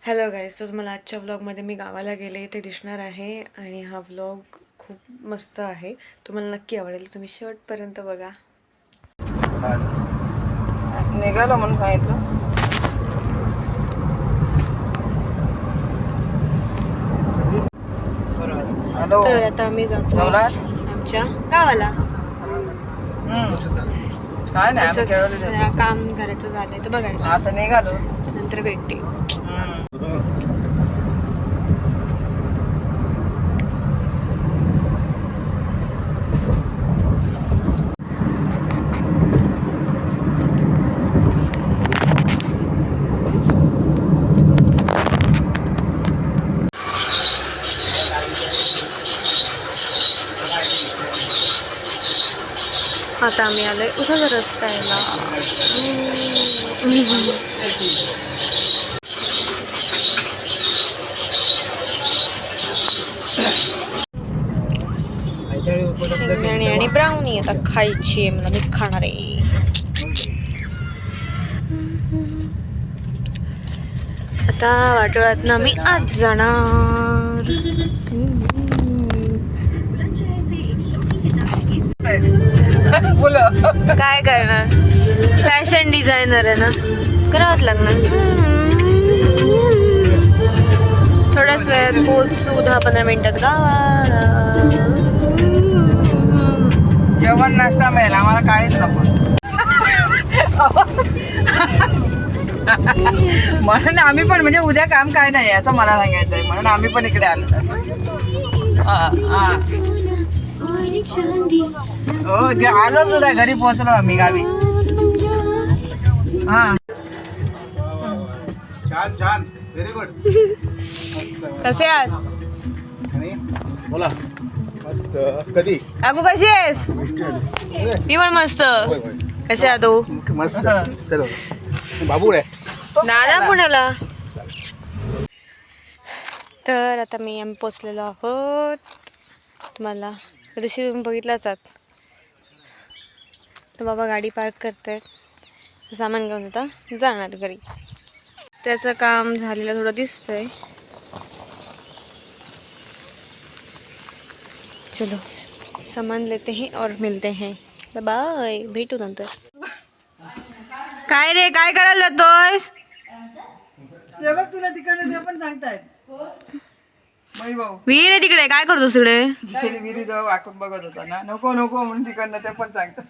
Hello guys, तर तुम्हाला आजच्या व्लॉगमध्ये मी गावाला गेले ते दिसणार आहे आणि हा व्लॉग खूप मस्त आहे. तुम्हाला नक्की आवडेल, तुम्ही शेवटपर्यंत बघा. निघालो म्हणून सांगितलं. तर आता आम्ही जातो आमच्या गावाला. काय नाही, असंच जरा काम करायचं झालंय तर बघायला आता निघालो. नंतर भेटते. आता आम्ही आलोय उसाचा रस्त्याला. शेंगदाणे आणि ब्राउनी आता खायची आहे मला, मी खाणार आहे. आता वाटोळ्यातनं मी आज जाणार. काय करणार, फॅशन डिझायनर आहे ना, करावंच लागणार. थोड्याच वेळात पोहोचू, 10-15 मिनिटात गावाला. जेवण नाश्ता मिळेल आम्हाला, काहीच नको. म्हणून आम्ही पण, म्हणजे उद्या काम काय नाही असं मला सांगायचंय, म्हणून आम्ही पण इकडे आलो. हो, आलो सुद्धा, घरी पोहोचलो आम्ही गावी. हा, छान छान, व्हेरी गुड. कसे आहात? बोला. मस्त. कधी काकू कशी आहेस? ती पण मस्त. कसे आहात तू? मस्त. चलो बाबू आहे दादा पुण्याला. तर आता आम्ही पोचलेलो आहोत. तुम्हाला कधीशी तुम्ही बघितलाच आहात. तर बाबा गाडी पार्क करतायत, सामान घेऊन आता जाणार घरी. त्याचं काम झालेलं थोडं दिसतंय. चलो सामान लेते हैं और मिलते हैं. बाय, भेटू नंतर. काय रे, काय करायला जातोयस? तुला तिकडे ते पण सांगतायत. विहीर आहे तिकडे, काय करतोस तिकडे? जिथे विहिरी जवळ वाकून बघत होता ना, नको नको म्हणून तिकडनं ते पण सांगतात.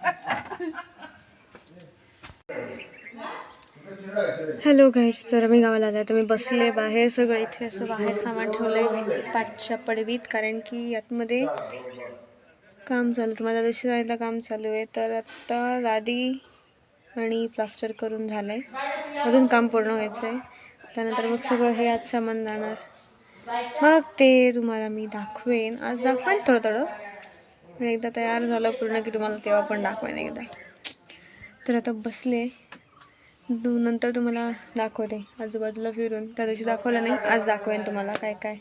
हॅलो गाईज, तर मी गावाला आले. तर मी बसले बाहेर, सगळं इथे असं बाहेर सामान ठेवलंय पाठच्या पडवीत, कारण की आतमध्ये काम चालू, तुम्हाला जशी जायला काम चालू आहे. तर आत्ता लादी आणि प्लास्टर करून झालंय, अजून काम पूर्ण व्हायचं आहे. त्यानंतर मग सगळं हे आज सामान जाणार, मग ते तुम्हाला मी दाखवेन. आज दाखवेन थोडं थोडं, पण एकदा तयार झालं पूर्ण की तुम्हाला तेव्हा पण दाखवेन एकदा. तर आता बसले, नंतर तुम्हाला दाखवते आजूबाजूला फिरून. त्या दिवशी दाखवलं नाही, आज दाखवेन तुम्हाला काय काय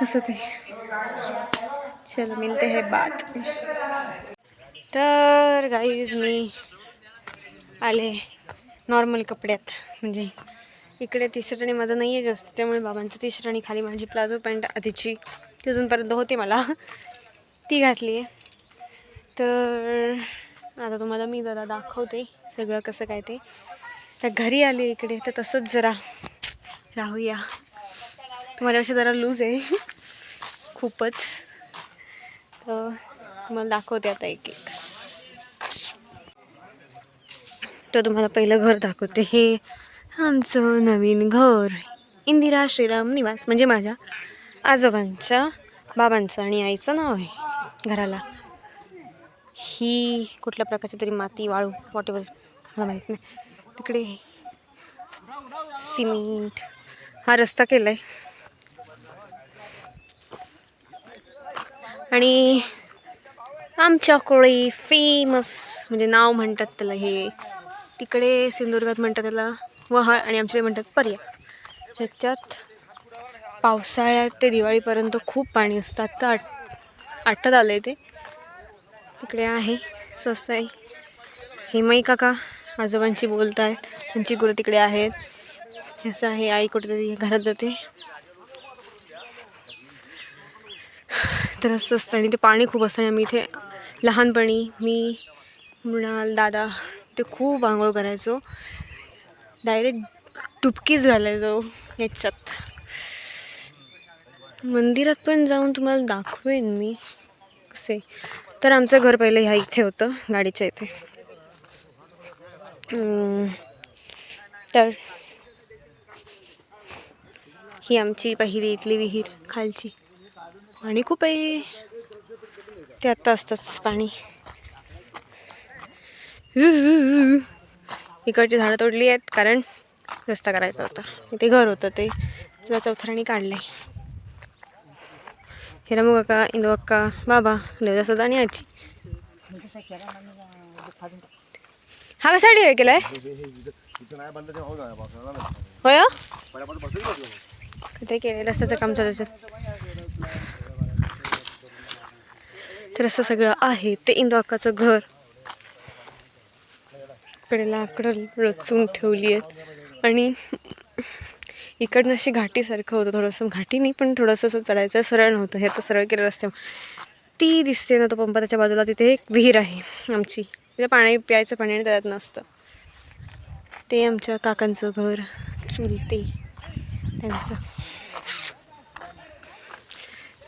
कसं ते. चलो मिलते है बात. तर गाईज मी आले नॉर्मल कपड्यात, म्हणजे इकडे टी शर्ट आणि माझं नाही आहे जास्त, त्यामुळे बाबांचं टी शर्ट आणि खाली माझी प्लाझो पॅन्ट आधीची ती अजूनपर्यंत होती मला, ती घातली आहे. तर आता तुम्हाला मी जरा दाखवते सगळं कसं काय ते. तर घरी आले इकडे, तर तसंच जरा राहूया. तुम्हाला जरा लूज आहे खूपच, तर तुम्हाला दाखवते आता एक एक. तर तुम्हाला पहिलं घर दाखवते. हे आमचं नवीन घर, इंदिरा श्रीराम निवास, म्हणजे माझ्या आजोबांच्या, बाबांचं आणि आईचं नाव आहे घराला. ही कुठल्या प्रकारची तरी माती, वाळू, वॉटेवर मला माहीत नाही. तिकडे सिमेंट, हा रस्ता केला आहे. आणि आमच्याकडे फेमस, म्हणजे नाव म्हणतात त्याला, हे तिकडे सिंधुदुर्गात म्हणतात त्याला वहाळ आणि आमच्याकडे म्हणतात पर्या. ह्याच्यात पावसाळ्यात ते दिवाळीपर्यंत खूप पाणी असतं. आत्ता आटत आलं आहे ते. तिकडे आहे ससाई, हेमाई काका आजोबांशी बोलत आहेत, त्यांची गुरं तिकडे आहेत. असं आहे. आई कुठेतरी घरात जाते तर असं असतं. आणि ते पाणी खूप असतं. आणि आम्ही इथे लहानपणी मी मृणाल दादा ते खूप आंघोळ करायचो. डायरेक्ट डुबकीच घालायचो याच्यात. मंदिरात पण जाऊन तुम्हाला दाखवेन मी कसे. तर आमचं घर पहिलं ह्या इथे होतं, गाडीच्या इथे. तर ही आमची पहिली इथली विहीर खालची. आणि खूप आहे ते, आत्ता असतंच पाणी. इकडची झाडं तोडली आहेत कारण रस्ता करायचा होता. इथे घर होतं ते चौथऱ्याने काढलंय. हिरामू काका, इंदू काका, बाबा, देवदास दादा आणि आजी. हा कशासाठी हे केलाय होय हो? काहीतरी केलं रस्त्याचं काम चालू. तर असं सगळं आहे. ते इंदू अक्काचं घर. इकडे लाकडं रचून ठेवली आहेत. आणि इकडनं अशी घाटीसारखं होतं, थोडंसं घाटी नाही पण थोडंसं असं चढायचं, सरळ नव्हतं. हे आता सरळ केलं रस्त्यावर. ती दिसते ना तो पंप, त्याच्या बाजूला तिथे एक विहीर आहे आमची. तिथे पाणी प्यायचं पाणी आणि त्यात नसतं. ते आमच्या काकांचं घर, चुलते त्यांचं.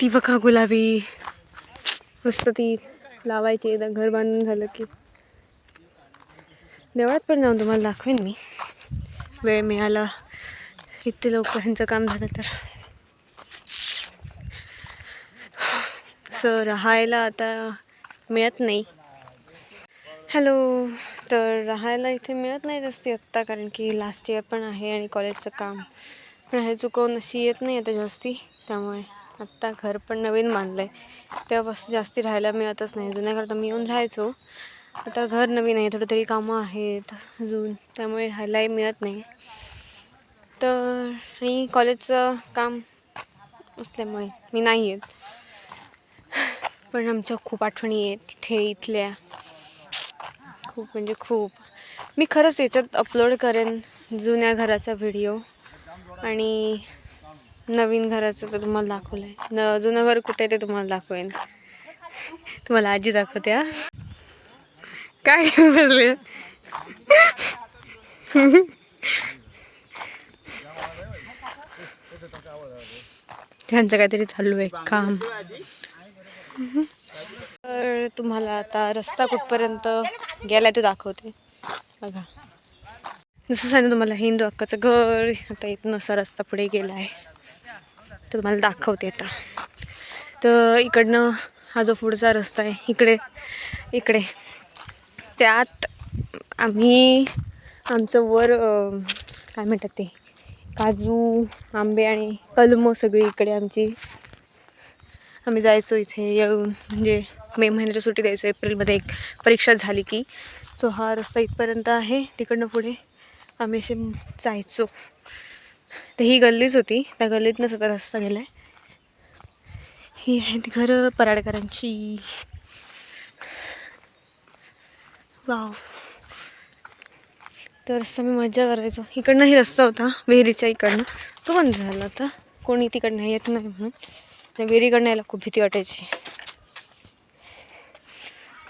ती बघा गुलाबी मस्त ती लावायची. एकदा घर बांधून झालं की देवळात पण जाऊन तुम्हाला दाखवेन मी, वेळ मिळाला. इतके लवकर ह्यांचं काम झालं तर. सर राहायला आता मिळत नाही. हॅलो. तर राहायला इथे मिळत नाही जास्ती आत्ता, कारण की लास्ट इयर पण आहे आणि कॉलेजचं काम पण आहे. चुकवून अशी येत नाही आता जास्ती. त्यामुळे आत्ता घर पण नवीन बांधलं आहे, तेव्हापासून जास्ती राहायला मिळतच नाही. जुन्या घरात मी येऊन राहायचो. आता घर नवीन आहे, थोडं तरी कामं आहेत अजून, त्यामुळे राहायलाही मिळत नाही. तर आणि कॉलेजचं काम असल्यामुळे मी नाही येत. पण आमच्या खूप आठवणी आहेत तिथे इथल्या, खूप म्हणजे खूप. मी खरंच याच्यात अपलोड करेन जुन्या घराचा व्हिडिओ. आणि नवीन घराचं तर तुम्हाला दाखवलं आहे. जुनं घर कुठे ते तुम्हाला दाखवेन. तुम्हाला आजी दाखवते. हा काय बसले त्यांचं काहीतरी चालू आहे काम. तर तुम्हाला आता रस्ता कुठपर्यंत गेलाय तो दाखवते. बघा जसं सांगितलं तुम्हाला, हिंदू अक्काचं घर. आता इथनं असा रस्ता पुढे गेला आहे, तर तुम्हाला दाखवते आता. तर इकडनं हा जो पुढचा रस्ता आहे, इकडे त्यात आम्ही आमचं वर काय म्हणतात ते, काजू, आंबे आणि कलमं सगळी इकडे आमची. आम्ही जायचो इथे येऊन, म्हणजे मे महिन्याच्या सुट्टी द्यायचो. एप्रिलमध्ये एक परीक्षा झाली की. सो हा रस्ता इथपर्यंत आहे. तिकडनं पुढे आम्ही असे जायचो. तर ही गल्लीच होती, त्या गल्लीतनंच आता रस्ता गेला आहे. ही आहेत घरं पराडकरांची. वाव. तर रस्ता मी मजा करायचो. इकडनंही रस्ता होता विहिरीच्या इकडनं, तो बंद झाला आता. कोणी तिकडनं येत नाही म्हणून. विहिरीकडनं यायला खूप भीती वाटायची.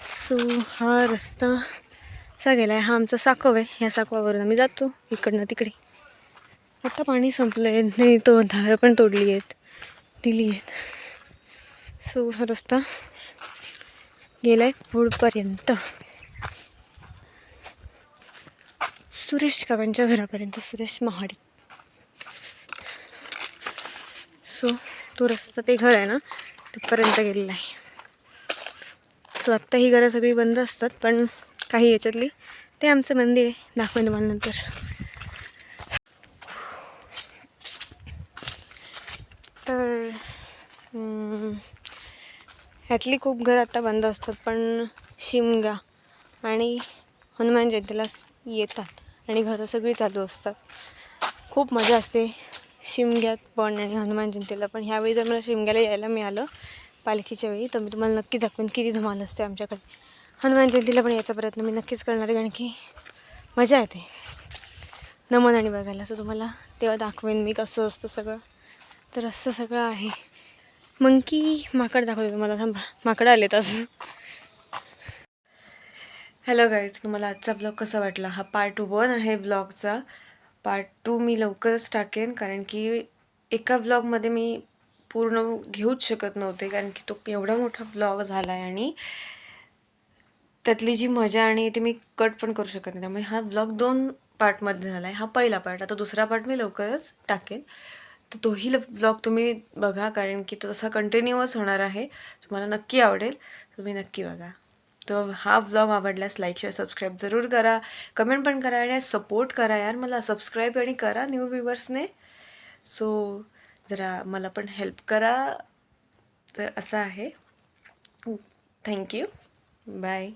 सो हा रस्ता असा गेला आहे. हा आमचा साकव आहे. ह्या साकवावरून आम्ही जातो इकडनं तिकडे. आता पाणी संपलं आहे, नाही तो धारं पण तोडली आहेत, दिली आहेत. सो हा रस्ता गेला आहे पुढपर्यंत, सुरेश काकांच्या घरापर्यंत, सुरेश महाडी. सो तो रस्ता, ते घर आहे ना, तिथपर्यंत गेलेला आहे. सो आत्ता ही घरं सगळी बंद असतात, पण काही याच्यातली ते आमचं मंदिर आहे, दाखवेन तुम्हाला नंतर. तर ह्यातली खूप घरं आता बंद असतात, पण शिमगा आणि हनुमान जयंतीला येतात आणि घरं सगळी चालू असतात. खूप मजा असते शिमग्यात पण आणि हनुमान जयंतीला पण. ह्यावेळी जर मला शिमग्याला यायला मिळालं पालखीच्या वेळी, तर मी तुम्हाला नक्की दाखवेन किती धमाल असते आमच्याकडे. हनुमान जयंतीला पण याचा प्रयत्न मी नक्कीच करणार आहे, कारण की मजा येते नमन आणि बघायला. सो तुम्हाला तेव्हा दाखवेन मी कसं असतं सगळं. तर असं सगळं आहे. मंकी माकड दाखवते तुम्हाला, थांबा. माकडं आले तसं. हॅलो गाईज, तुम्हाला आजचा ब्लॉग कसा वाटला? हा पार्ट 1 आहे ब्लॉगचा. पार्ट 2 मी लवकरच टाकेन, कारण की एका ब्लॉगमध्ये मी पूर्ण घेऊच शकत नव्हते, कारण की तो एवढा मोठा ब्लॉग झाला आहे आणि त्यातली जी मजा आणि ती मी कट पण करू शकत नाही. त्यामुळे हा ब्लॉग 2 पार्टमध्ये झाला आहे. हा पहिला पार्ट. आता दुसरा पार्ट मी लवकरच टाकेन. तर तोही ब्लॉग तुम्ही बघा, कारण की तो तसा कंटिन्युअस होणार आहे. तुम्हाला नक्की आवडेल, तुम्ही नक्की बघा. तर हा ब्लॉग आवडल्यास लाईक शेअर सबस्क्राईब जरूर करा, कमेंट पण करा आणि सपोर्ट करा यार. मला सबस्क्राईब आणि करा न्यू व्ह्यूवर्सने. सो जरा मला पण हेल्प करा. तर असं आहे. थँक्यू. बाय.